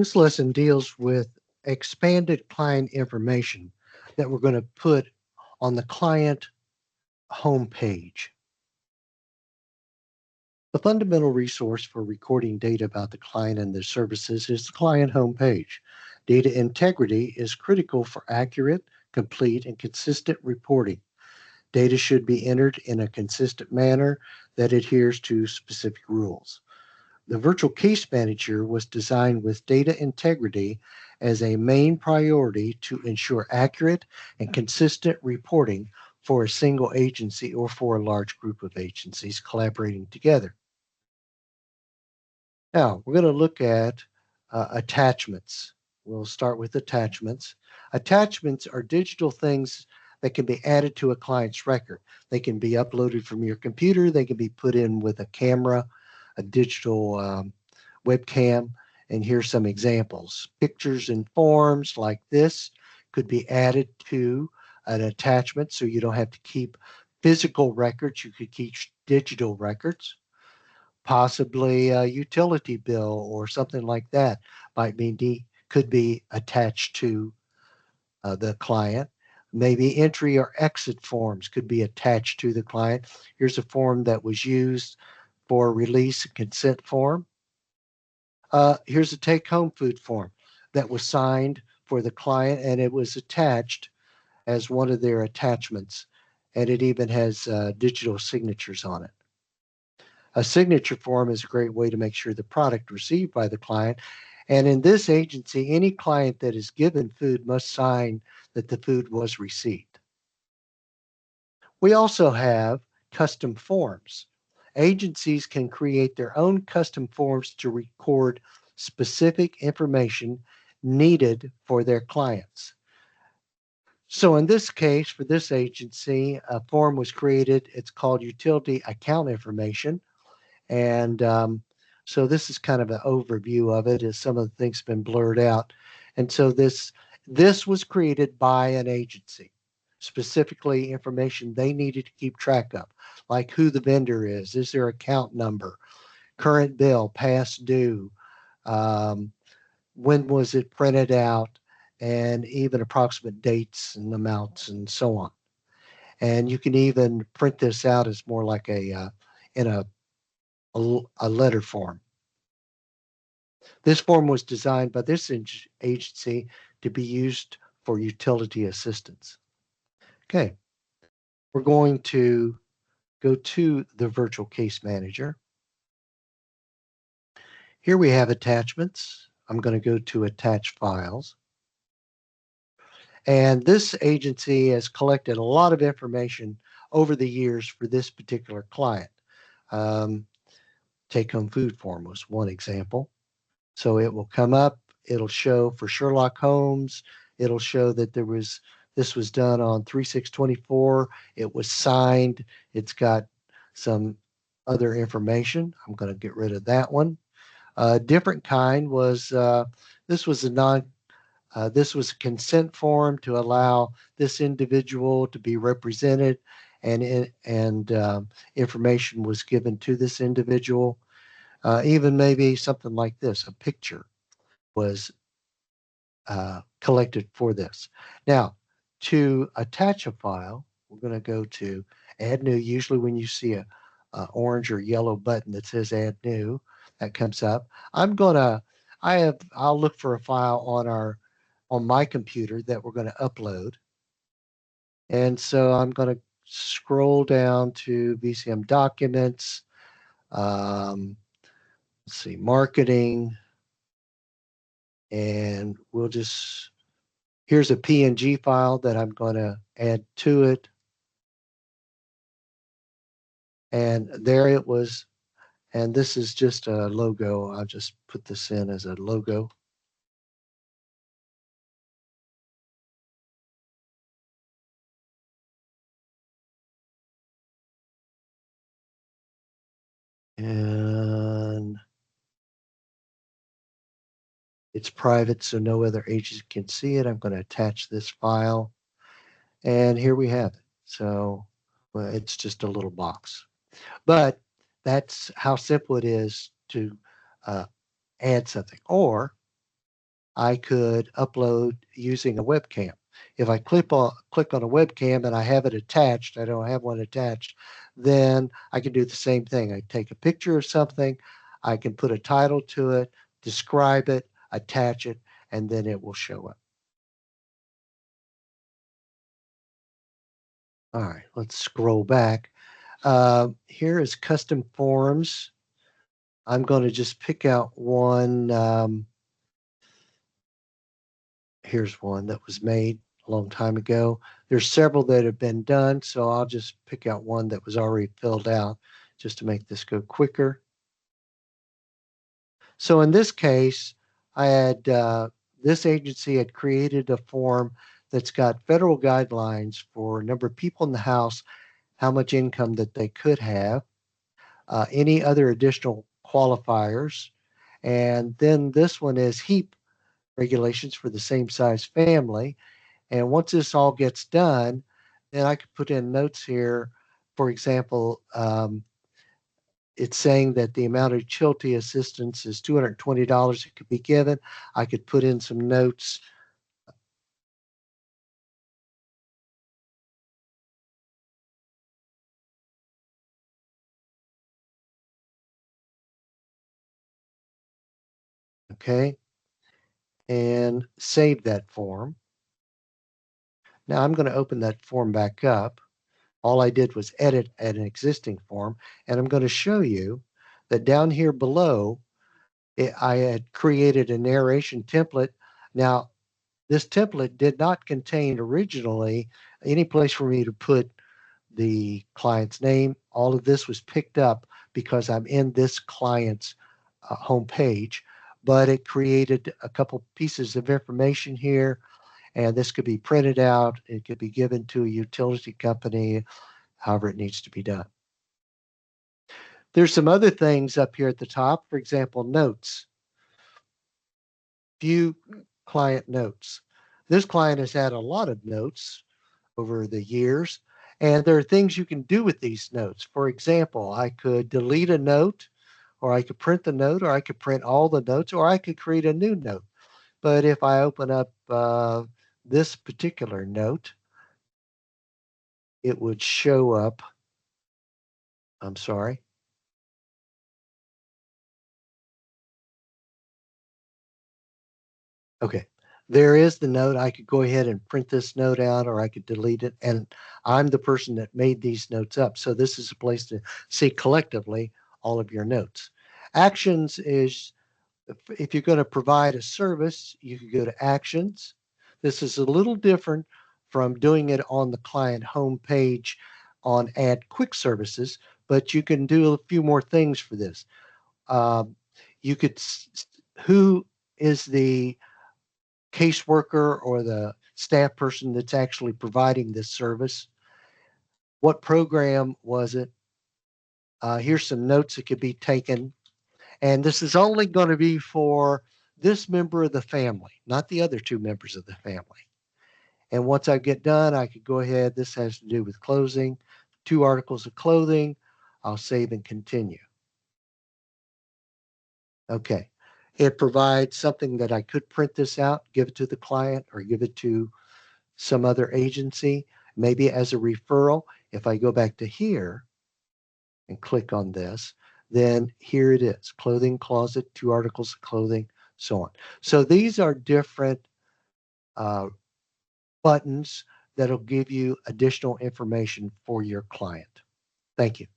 This lesson deals with expanded client information that we're going to put on the client homepage. The fundamental resource for recording data about the client and their services is the client homepage. Data integrity is critical for accurate, complete, and consistent reporting. Data should be entered in a consistent manner that adheres to specific rules. The Virtual Case Manager was designed with data integrity as a main priority to ensure accurate and consistent reporting for a single agency or for a large group of agencies collaborating together. Now, we're going to look at attachments. We'll start with attachments. Attachments are digital things that can be added to a client's record. They can be uploaded from your computer, they can be put in with a camera, a digital webcam. And here's some examples. Pictures and forms like this could be added to an attachment so you don't have to keep physical records, you could keep digital records. Possibly a utility bill or something like that could be attached to the client. Maybe entry or exit forms could be attached to the client. Here's a form that was used for release and consent form. Here's a take-home food form that was signed for the client, and it was attached as one of their attachments, and it even has digital signatures on it. A signature form is a great way to make sure the product received by the client. And in this agency, any client that is given food must sign that the food was received. We also have custom forms. Agencies can create their own custom forms to record specific information needed for their clients. So in this case, for this agency, a form was created. It's called utility account information. And so this is kind of an overview of it as some of the things have been blurred out. And so this was created by an agency, specifically information they needed to keep track of, like who the vendor is their account number, current bill, past due, um, when was it printed out, and even approximate dates and amounts and so on. And you can even print this out as more like in a letter form. This form was designed by this agency to be used for utility assistance. Okay, we're going to go to the Virtual Case Manager. Here we have attachments. I'm going to go to Attach Files. And this agency has collected a lot of information over the years for this particular client. Take-home food form was one example. So it will come up, it'll show for Sherlock Holmes, it'll show that this was done on 3/6/24. It was signed. It's got some other information. I'm going to get rid of that one. Different kind was this was a this was a consent form to allow this individual to be represented, and information was given to this individual. Even maybe something like this, a picture was collected for this. Now, to attach a file, we're going to go to Add New. Usually when you see a orange or yellow button that says Add New, that comes up. I'll look for a file on my computer that we're going to upload. And so I'm going to scroll down to VCM documents. Let's see, marketing. And here's a PNG file that I'm going to add to it. And there it was. And this is just a logo. I'll just put this in as a logo. And it's private, so no other agent can see it. I'm going to attach this file. And here we have it. So it's just a little box. But that's how simple it is to add something. Or I could upload using a webcam. If I click on a webcam and I have it attached, I don't have one attached, then I can do the same thing. I take a picture of something, I can put a title to it, describe it, attach it, and then it will show up. All right, let's scroll back. Here is custom forms. I'm going to just pick out one. Here's one that was made a long time ago. There's several that have been done, so I'll just pick out one that was already filled out just to make this go quicker. So in this case, I had this agency had created a form that's got federal guidelines for number of people in the house, how much income that they could have, any other additional qualifiers, and then this one is HEAP regulations for the same size family. And once this all gets done, then I could put in notes here. For example, it's saying that the amount of CHILTI assistance is $220 it could be given. I could put in some notes. Okay, and save that form. Now I'm going to open that form back up. All I did was edit an existing form, and I'm going to show you that down here below, I had created a narration template. Now, this template did not contain originally any place for me to put the client's name. All of this was picked up because I'm in this client's homepage, but it created a couple pieces of information here, and this could be printed out. It could be given to a utility company, however it needs to be done. There's some other things up here at the top. For example, notes. View client notes. This client has had a lot of notes over the years, and there are things you can do with these notes. For example, I could delete a note, or I could print the note, or I could print all the notes, or I could create a new note. But if I open up this particular note, it would show up. I'm sorry. Okay. There is the note. I could go ahead and print this note out, or I could delete it. And I'm the person that made these notes up. So this is a place to see collectively all of your notes. Actions is if you're going to provide a service, you can go to actions. This is a little different from doing it on the client homepage on add quick services, but you can do a few more things for this. You could, who is the caseworker or the staff person that's actually providing this service? What program was it? Here's some notes that could be taken. And this is only going to be for this member of the family, not the other two members of the family. And once I get done, I could go ahead. This has to do with closing, 2 articles of clothing. I'll save and continue. Okay. It provides something that I could print this out, give it to the client, or give it to some other agency, maybe as a referral. If I go back to here and click on this, then here it is, clothing closet, 2 articles of clothing, so on. So these are different uh, buttons that'll give you additional information for your client. Thank you.